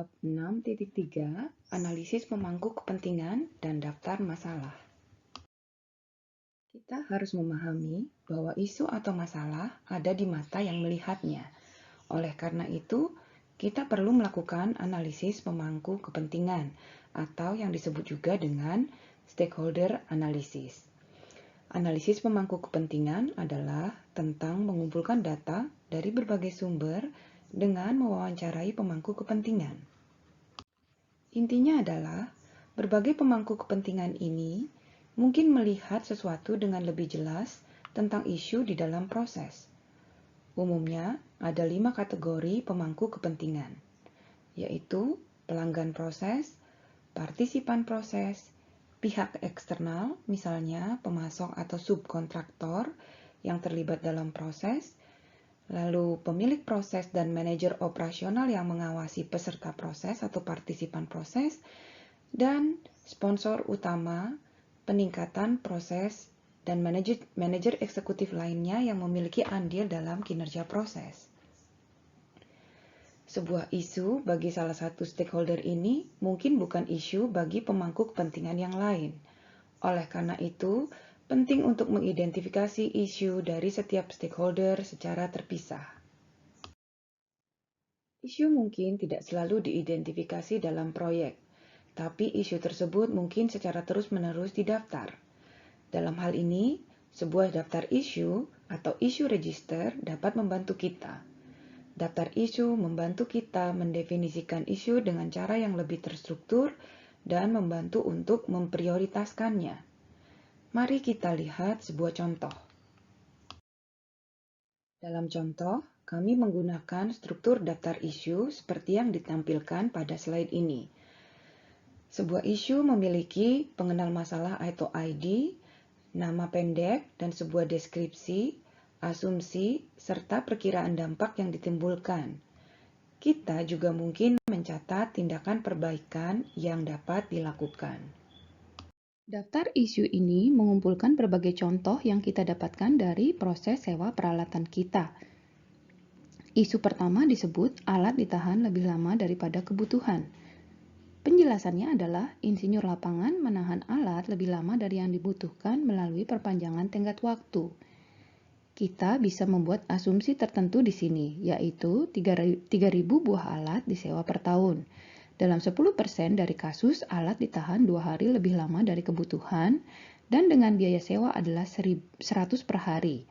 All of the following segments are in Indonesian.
Bab 6.3 Analisis pemangku kepentingan dan daftar masalah. Kita harus memahami bahwa isu atau masalah ada di mata yang melihatnya. Oleh karena itu, kita perlu melakukan analisis pemangku kepentingan atau yang disebut juga dengan stakeholder analysis. Analisis pemangku kepentingan adalah tentang mengumpulkan data dari berbagai sumber dengan mewawancarai pemangku kepentingan. Intinya adalah, berbagai pemangku kepentingan ini mungkin melihat sesuatu dengan lebih jelas tentang isu di dalam proses. Umumnya, ada 5 kategori pemangku kepentingan, yaitu pelanggan proses, partisipan proses, pihak eksternal, misalnya pemasok atau subkontraktor yang terlibat dalam proses, lalu pemilik proses dan manajer operasional yang mengawasi peserta proses atau partisipan proses, dan sponsor utama peningkatan proses dan manajer eksekutif lainnya yang memiliki andil dalam kinerja proses. Sebuah isu bagi salah satu stakeholder ini mungkin bukan isu bagi pemangku kepentingan yang lain. Oleh karena itu, penting untuk mengidentifikasi isu dari setiap stakeholder secara terpisah. Isu mungkin tidak selalu diidentifikasi dalam proyek, tapi isu tersebut mungkin secara terus-menerus didaftar. Dalam hal ini, sebuah daftar isu atau isu register dapat membantu kita. Daftar isu membantu kita mendefinisikan isu dengan cara yang lebih terstruktur dan membantu untuk memprioritaskannya. Mari kita lihat sebuah contoh. Dalam contoh, kami menggunakan struktur daftar isu seperti yang ditampilkan pada slide ini. Sebuah isu memiliki pengenal masalah atau ID, nama pendek, dan sebuah deskripsi, asumsi, serta perkiraan dampak yang ditimbulkan. Kita juga mungkin mencatat tindakan perbaikan yang dapat dilakukan. Daftar isu ini mengumpulkan berbagai contoh yang kita dapatkan dari proses sewa peralatan kita. Isu pertama disebut alat ditahan lebih lama daripada kebutuhan. Penjelasannya adalah insinyur lapangan menahan alat lebih lama dari yang dibutuhkan melalui perpanjangan tenggat waktu. Kita bisa membuat asumsi tertentu di sini, yaitu 3.000 buah alat disewa per tahun. Dalam 10% dari kasus, alat ditahan 2 hari lebih lama dari kebutuhan, dan dengan biaya sewa adalah 100 per hari.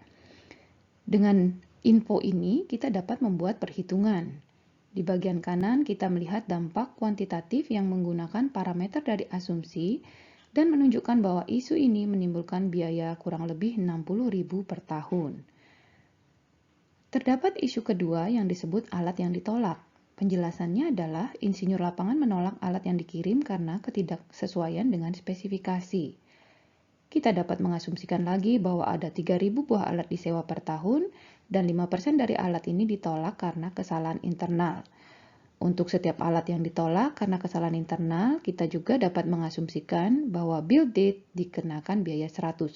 Dengan info ini, kita dapat membuat perhitungan. Di bagian kanan, kita melihat dampak kuantitatif yang menggunakan parameter dari asumsi dan menunjukkan bahwa isu ini menimbulkan biaya kurang lebih 60.000 per tahun. Terdapat isu kedua yang disebut alat yang ditolak. Penjelasannya adalah insinyur lapangan menolak alat yang dikirim karena ketidaksesuaian dengan spesifikasi. Kita dapat mengasumsikan lagi bahwa ada 3.000 buah alat disewa per tahun dan 5% dari alat ini ditolak karena kesalahan internal. Untuk setiap alat yang ditolak karena kesalahan internal, kita juga dapat mengasumsikan bahwa build date dikenakan biaya 100.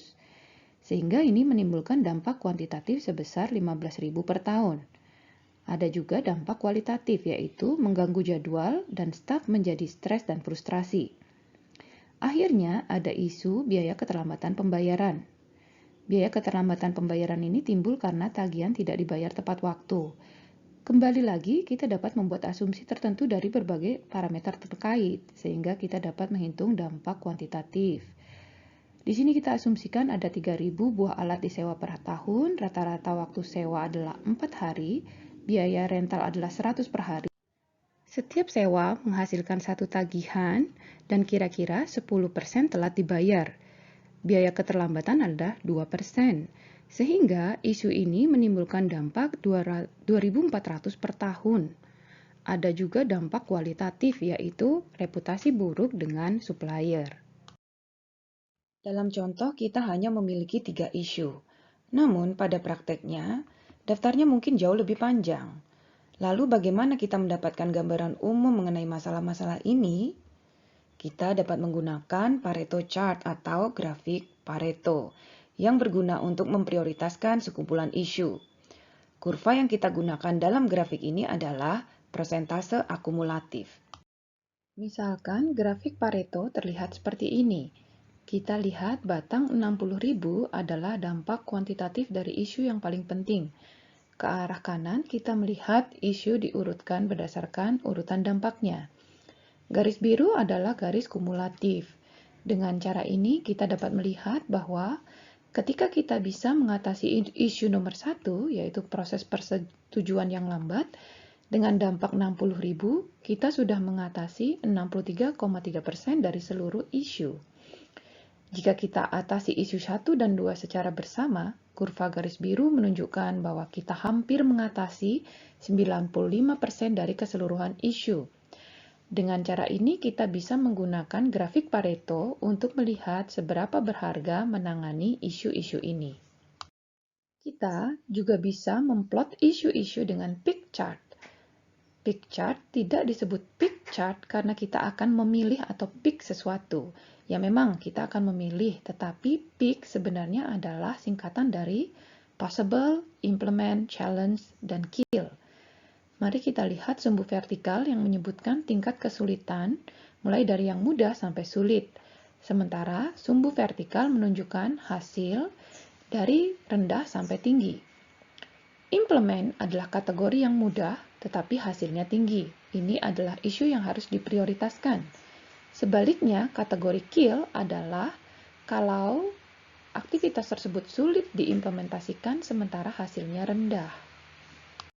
Sehingga ini menimbulkan dampak kuantitatif sebesar 15.000 per tahun. Ada juga dampak kualitatif, yaitu mengganggu jadwal dan staf menjadi stres dan frustrasi. Akhirnya, ada isu biaya keterlambatan pembayaran. Biaya keterlambatan pembayaran ini timbul karena tagihan tidak dibayar tepat waktu. Kembali lagi, kita dapat membuat asumsi tertentu dari berbagai parameter terkait, sehingga kita dapat menghitung dampak kuantitatif. Di sini kita asumsikan ada 3.000 buah alat disewa per tahun, rata-rata waktu sewa adalah 4 hari, biaya rental adalah 100 per hari. Setiap sewa menghasilkan satu tagihan dan kira-kira 10% telat dibayar. Biaya keterlambatan adalah 2%, sehingga isu ini menimbulkan dampak 2.400 per tahun. Ada juga dampak kualitatif, yaitu reputasi buruk dengan supplier. Dalam contoh, kita hanya memiliki 3 isu. Namun, pada prakteknya, daftarnya mungkin jauh lebih panjang. Lalu bagaimana kita mendapatkan gambaran umum mengenai masalah-masalah ini? Kita dapat menggunakan Pareto chart atau grafik Pareto yang berguna untuk memprioritaskan sekumpulan isu. Kurva yang kita gunakan dalam grafik ini adalah persentase akumulatif. Misalkan grafik Pareto terlihat seperti ini. Kita lihat batang 60.000 adalah dampak kuantitatif dari isu yang paling penting. Ke arah kanan, kita melihat isu diurutkan berdasarkan urutan dampaknya. Garis biru adalah garis kumulatif. Dengan cara ini, kita dapat melihat bahwa ketika kita bisa mengatasi isu nomor satu, yaitu proses persetujuan yang lambat, dengan dampak 60.000, kita sudah mengatasi 63,3% dari seluruh isu. Jika kita atasi isu 1 dan 2 secara bersama, kurva garis biru menunjukkan bahwa kita hampir mengatasi 95% dari keseluruhan isu. Dengan cara ini, kita bisa menggunakan grafik Pareto untuk melihat seberapa berharga menangani isu-isu ini. Kita juga bisa memplot isu-isu dengan peak chart. Peak chart tidak disebut peak chart karena kita akan memilih atau pick sesuatu. Ya memang kita akan memilih, tetapi pick sebenarnya adalah singkatan dari possible, implement, challenge, dan kill. Mari kita lihat sumbu vertikal yang menyebutkan tingkat kesulitan, mulai dari yang mudah sampai sulit. Sementara sumbu vertikal menunjukkan hasil dari rendah sampai tinggi. Implement adalah kategori yang mudah, tetapi hasilnya tinggi. Ini adalah isu yang harus diprioritaskan. Sebaliknya, kategori kill adalah kalau aktivitas tersebut sulit diimplementasikan sementara hasilnya rendah.